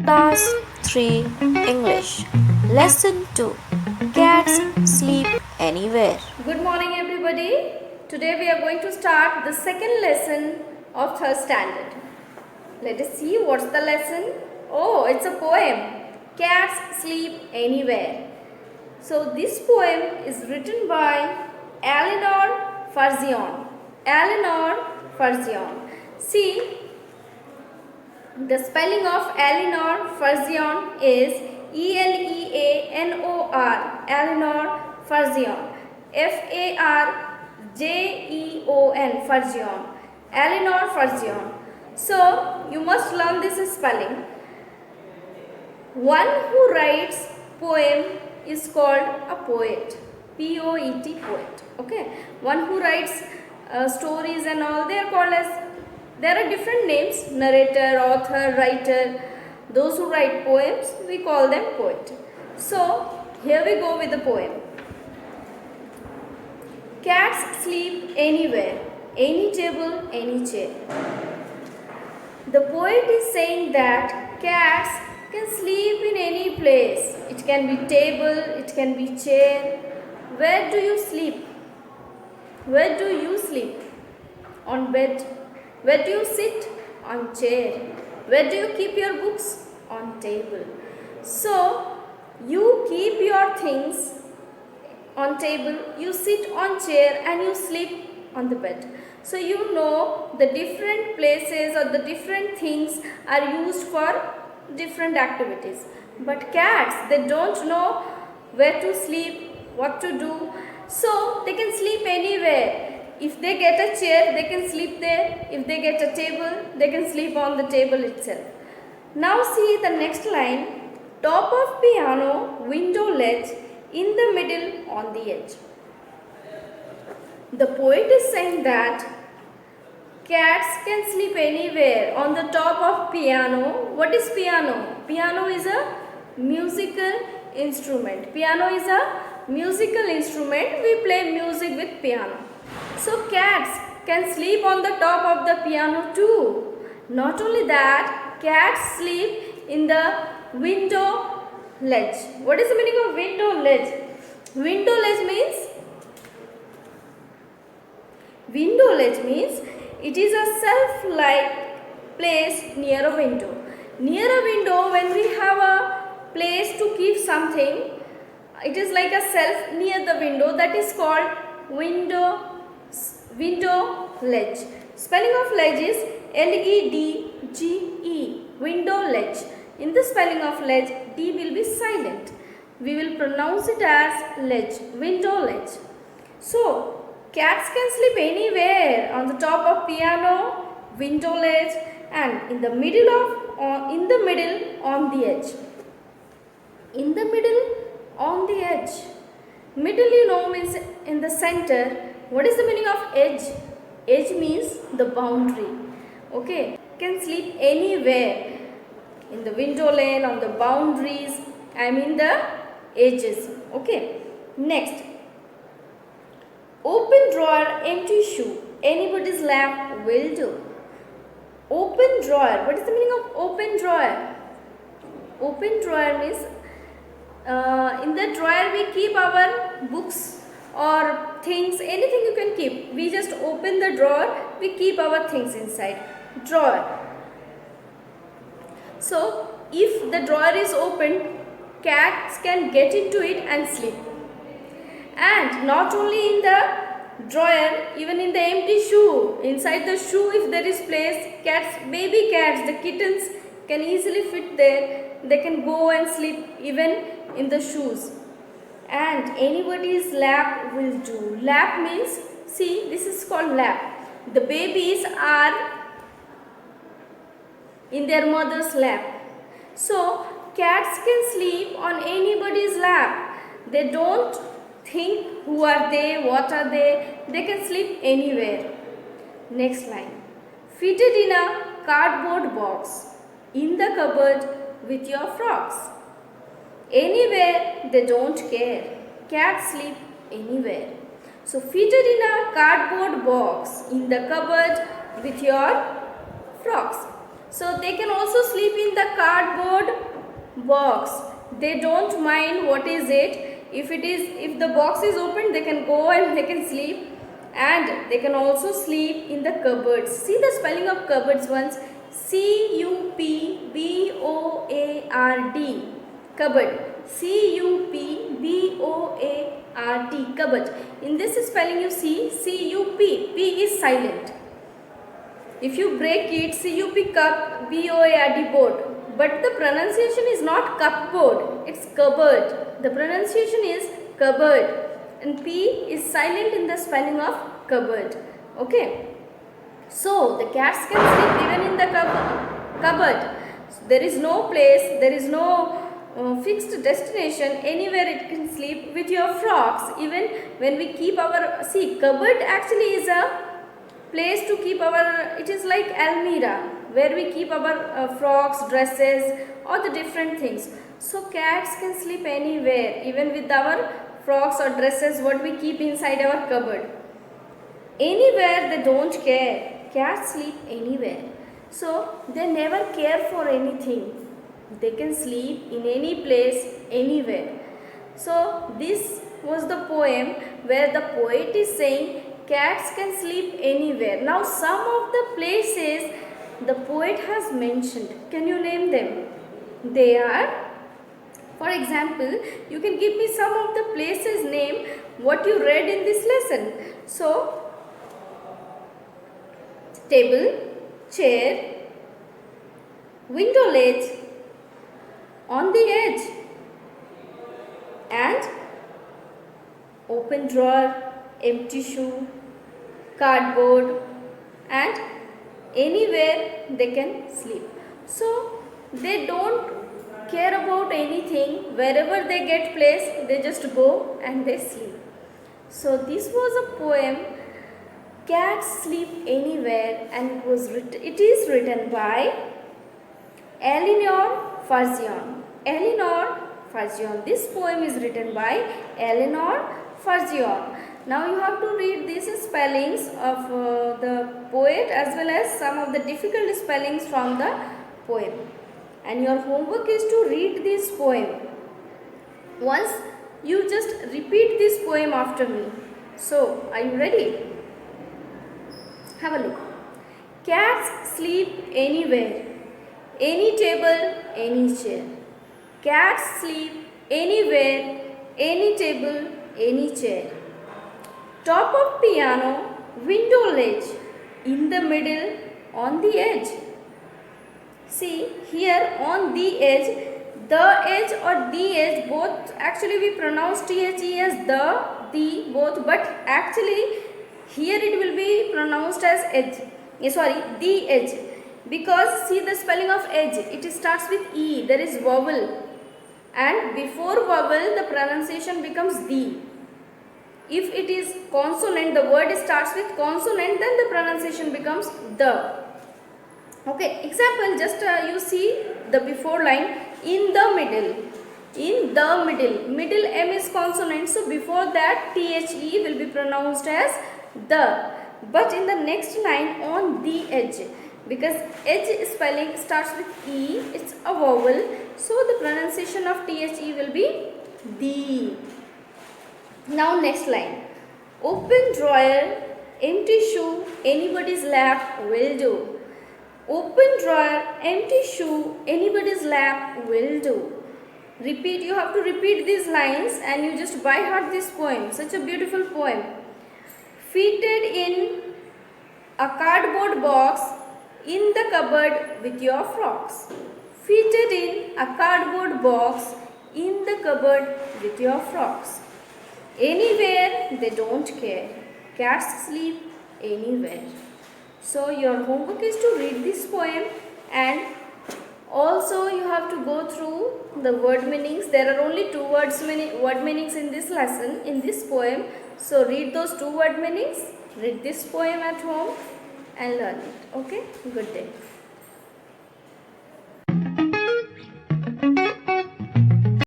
Class 3 English Lesson 2 Cats Sleep Anywhere. Good morning, everybody. Today we are going to start the second lesson of third standard. Let us see what's the lesson. Oh, it's a poem. Cats Sleep Anywhere. So this poem is written by Eleanor Farzion. Eleanor Farzion. See, the spelling of Eleanor Farzion is Eleanor. Eleanor Farzion. Farjeon. Farzion. Eleanor Farzion. So you must learn this spelling. One who writes poem is called a poet. Poet, poet. Okay. One who writes stories and all, they are called as, there are different names: narrator, author, writer. Those who write poems, we call them poet. So here we go with the poem. Cats sleep anywhere, any table, any chair. The poet is saying that cats can sleep in any place. It can be table, it can be chair. Where do you sleep? Where do you sleep? On bed. Where do you sit? On chair. Where do you keep your books? On table. So you keep your things on table, you sit on chair, and you sleep on the bed. So you know the different places or the different things are used for different activities. But cats, they don't know where to sleep, what to do. So they can sleep anywhere. If they get a chair, they can sleep there. If they get a table, they can sleep on the table itself. Now see the next line. Top of piano, window ledge, in the middle, on the edge. The poet is saying that cats can sleep anywhere. On the top of piano. What is piano? Piano is a musical instrument. Piano is a musical instrument. We play music with piano. So cats can sleep on the top of the piano too. Not only that, cats sleep in the window ledge. What is the meaning of window ledge? Window ledge means it is a self-like place near a window. Near a window, when we have a place to keep something, it is like a self near the window, that is called window ledge. Spelling of ledge is Ledge. Window ledge. In the spelling of ledge, D will be silent. We will pronounce it as ledge, window ledge. So, cats can sleep anywhere, on the top of piano, window ledge, and in the middle, on the edge. In the middle, on the edge. Middle, you know, means in the center. What is the meaning of edge? Edge means the boundary. Okay, can sleep anywhere. In the window lane, on the boundaries, I mean the edges. Okay. Next. Open drawer, empty shoe. Anybody's lap will do. Open drawer. What is the meaning of open drawer? Open drawer means in the drawer we keep our books or things, anything you can keep. We just open the drawer, we keep our things inside. Drawer. So, if the drawer is opened, cats can get into it and sleep. And not only in the drawer, even in the empty shoe, inside the shoe if there is place, cats, baby cats, the kittens can easily fit there. They can go and sleep even in the shoes. And anybody's lap will do. Lap means, see, this is called lap. The babies are in their mother's lap. So, cats can sleep on anybody's lap. They don't think who are they, what are they. They can sleep anywhere. Next line. Fitted in a cardboard box, in the cupboard with your frocks. Anywhere, they don't care. Cats sleep anywhere. So, fitted in a cardboard box, in the cupboard with your frocks. So they can also sleep in the cardboard box. They don't mind what is it. If the box is open, they can go and they can sleep, and they can also sleep in the cupboards. See the spelling of cupboards once. CUPBOARD, cupboard. CUPBOARD, cupboard. In this spelling you see CUP, P is silent. If you break it, CUP, cup, BOARD, board. But the pronunciation is not cupboard, it's cupboard. The pronunciation is cupboard, and P is silent in the spelling of cupboard. Okay. So the cats can sleep even in the cupboard. So there is no place, there is no fixed destination. Anywhere it can sleep with your frocks. Even when we keep our, see, cupboard actually is a place to keep our, it is like almirah where we keep our frocks, dresses, or the different things. So cats can sleep anywhere, even with our frocks or dresses what we keep inside our cupboard. Anywhere they don't care. Cats sleep anywhere. So they never care for anything. They can sleep in any place, anywhere. So this was the poem where the poet is saying cats can sleep anywhere. Now some of the places the poet has mentioned. Can you name them? They are, for example, you can give me some of the places name what you read in this lesson. So table, chair, window ledge, on the edge, and open drawer, empty shoe, cardboard, and anywhere they can sleep. So they don't care about anything. Wherever they get place, they just go and they sleep. So this was a poem, Cats Sleep Anywhere, and it is written by Eleanor Farzion. Eleanor Farzion. This poem is written by Eleanor Farzion. Now you have to read these spellings of the poet as well as some of the difficult spellings from the poem. And your homework is to read this poem. Once you just repeat this poem after me. So, are you ready? Have a look. Cats sleep anywhere. Any table, any chair. Cats sleep anywhere. Any table, any chair. Top of piano, window ledge, in the middle, on the edge. See here on the edge or the edge, both actually we pronounce THE as the, both, but actually here it will be pronounced as edge. The edge. Because see the spelling of edge, it starts with E, there is vowel. And before vowel the pronunciation becomes the. If it is consonant, the word starts with consonant, then the pronunciation becomes the. Okay, example, just you see the before line, in the middle. In the middle. Middle M is consonant, so before that THE will be pronounced as the. But in the next line, on the edge, because edge spelling starts with E, it's a vowel, so the pronunciation of THE will be the. Now next line, open drawer, empty shoe, anybody's lap will do. Open drawer, empty shoe, anybody's lap will do. Repeat, you have to repeat these lines and you just by heart this poem, such a beautiful poem. Fitted in a cardboard box in the cupboard with your frocks. Fitted in a cardboard box in the cupboard with your frocks. Anywhere they don't care. Cats sleep anywhere. So your homework is to read this poem, and also you have to go through the word meanings. There are only two word meanings in this lesson, in this poem. So read those two word meanings, read this poem at home and learn it. Okay, good day.